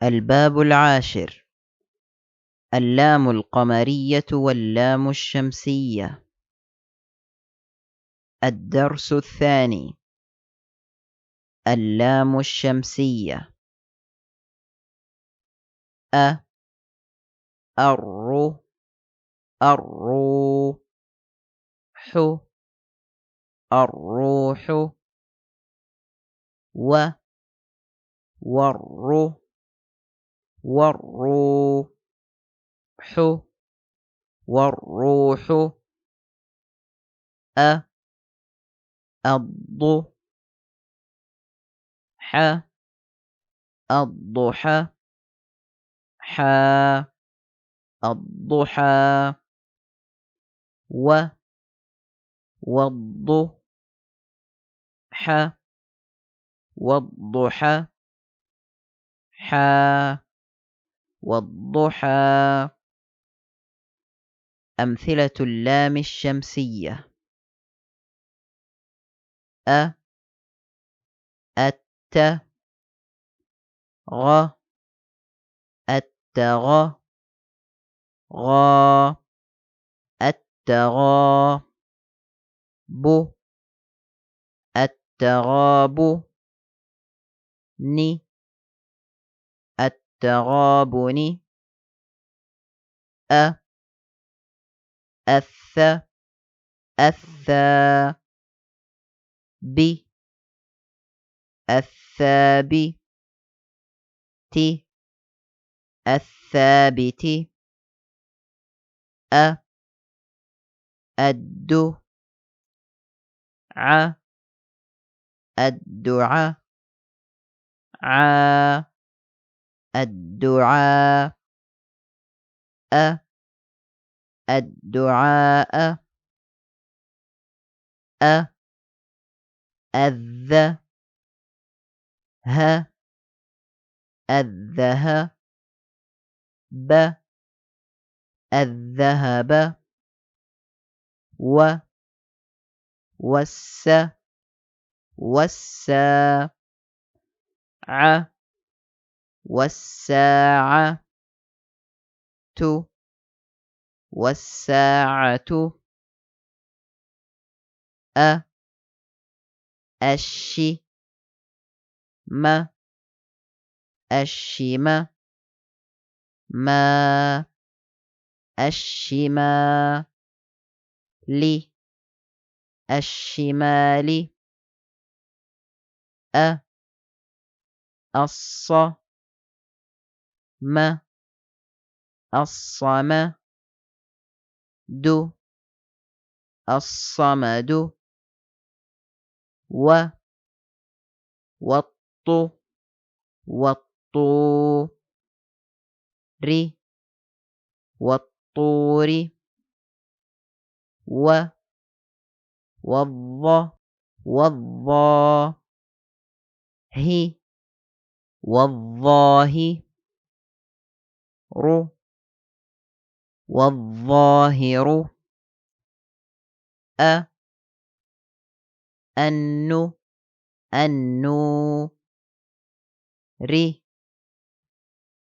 الباب العاشر: اللام القمرية واللام الشمسية. الدرس الثاني: اللام الشمسية. الر الروح الروح والروح والروح الضحى الضحى الضحى والضحى والضحى. أمثلة اللام الشمسية: الت التغى التغاب التغاب التغابن الثا الثابت الثابت الدعاء الدعاء الدعاء الدعاء الذهب الذهب الذهب والساعة والساعة والساعة الشمال الشمال الشمال الشمال الصمد الصمد الصمد والطور والطور والظاهر والظاهر النور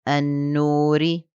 النور